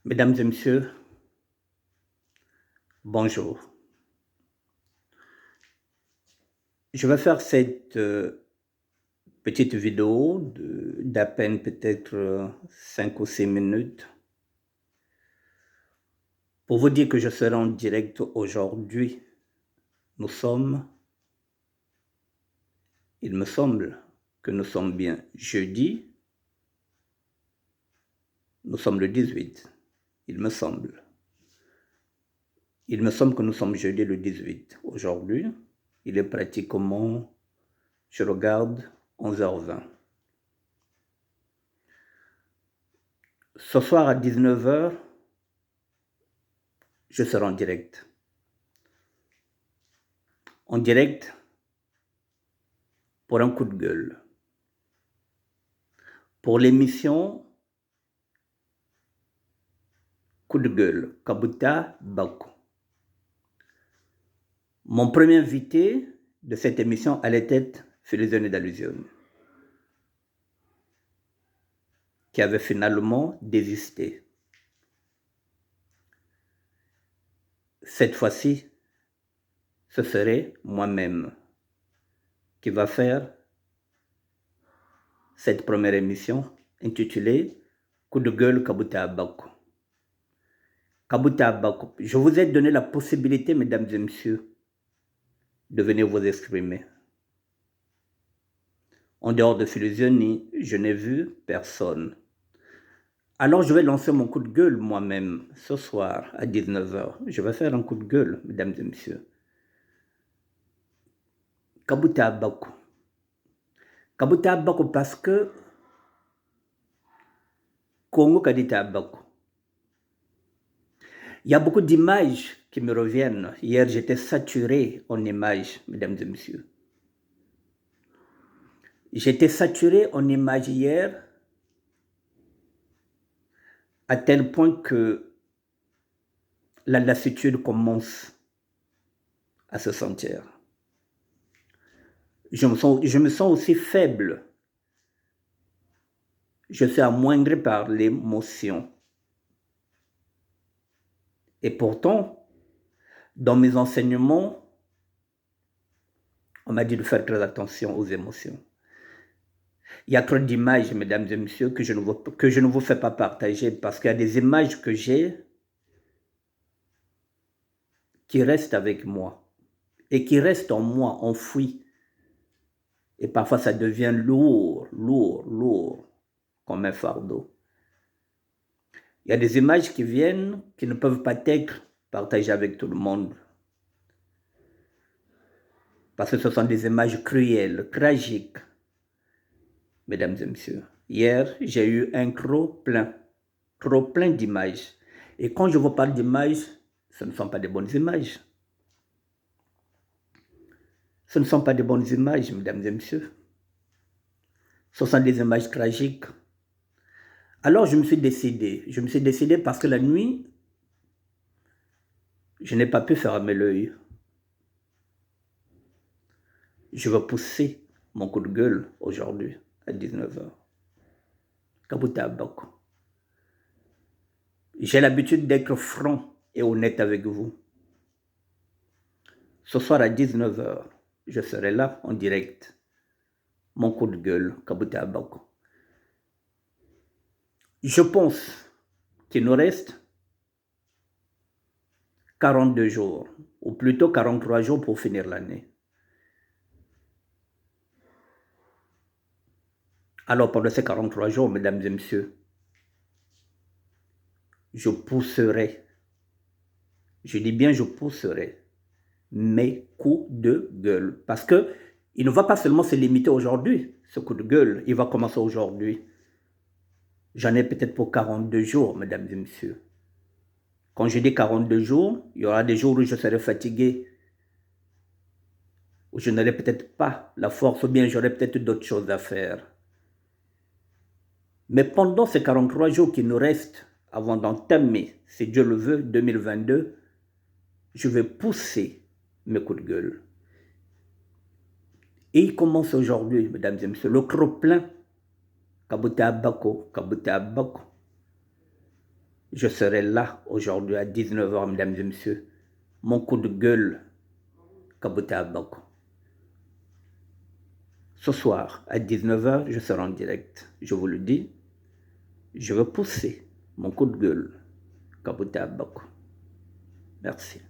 Mesdames et messieurs, bonjour. Je vais faire cette petite vidéo d'à peine peut-être 5 ou 6 minutes pour vous dire que je serai en direct aujourd'hui. Il me semble que nous sommes bien jeudi, nous sommes le 18, il me semble. Il me semble que nous sommes jeudi le 18. Aujourd'hui, il est pratiquement, je regarde, 11h20. Ce soir à 19h, je serai en direct. En direct pour un coup de gueule. Pour l'émission Coup de gueule, Kabuta Bako. Mon premier invité de cette émission allait être Philizone d'Allusion, qui avait finalement désisté. Cette fois-ci, ce serait moi-même qui va faire cette première émission intitulée Coup de gueule Kabuta Bako. Kabuta Bako, je vous ai donné la possibilité, mesdames et messieurs, de venir vous exprimer. En dehors de Philizone, je n'ai vu personne. Alors je vais lancer mon coup de gueule moi-même ce soir à 19h. Je vais faire un coup de gueule, mesdames et messieurs. Kabuta Bako. Kabuta Bako parce que Congo Kadita Bako. Il y a beaucoup d'images qui me reviennent. Hier, j'étais saturé en images, mesdames et messieurs. J'étais saturé en images hier, à tel point que la lassitude commence à se sentir. Je me sens aussi faible. Je suis amoindri par l'émotion. Et pourtant, dans mes enseignements, on m'a dit de faire très attention aux émotions. Il y a trop d'images, mesdames et messieurs, que je ne vous fais pas partager parce qu'il y a des images que j'ai qui restent avec moi et qui restent en moi, enfouies. Et parfois, ça devient lourd, comme un fardeau. Il y a des images qui viennent, qui ne peuvent pas être partagées avec tout le monde. Parce que ce sont des images cruelles, tragiques. Mesdames et messieurs, hier, j'ai eu un trop plein d'images. Et quand je vous parle d'images, ce ne sont pas des bonnes images. Ce ne sont pas des bonnes images, mesdames et messieurs. Ce sont des images tragiques. Alors je me suis décidé parce que la nuit, je n'ai pas pu fermer l'œil. Je vais pousser mon coup de gueule aujourd'hui à 19h. Kabuta Bako. J'ai l'habitude d'être franc et honnête avec vous. Ce soir à 19h, je serai là en direct. Mon coup de gueule, Kabuta Bako. Je pense qu'il nous reste 42 jours, ou plutôt 43 jours pour finir l'année. Alors pendant ces 43 jours, mesdames et messieurs, je pousserai, je dis bien je pousserai mes coups de gueule. Parce que il ne va pas seulement se limiter aujourd'hui, ce coup de gueule, il va commencer aujourd'hui. J'en ai peut-être pour 42 jours, mesdames et messieurs. Quand je dis 42 jours, il y aura des jours où je serai fatigué, où je n'aurai peut-être pas la force, ou bien j'aurai peut-être d'autres choses à faire. Mais pendant ces 43 jours qui nous restent, avant d'entamer, si Dieu le veut, 2022, je vais pousser mes coups de gueule. Et il commence aujourd'hui, mesdames et messieurs, le trop-plein Kabuta Bako, Kabuta Bako. Je serai là aujourd'hui à 19 h, mesdames et messieurs. Mon coup de gueule, Kabuta Bako. Ce soir, à 19 h, je serai en direct. Je vous le dis, je veux pousser mon coup de gueule, Kabuta Bako. Merci.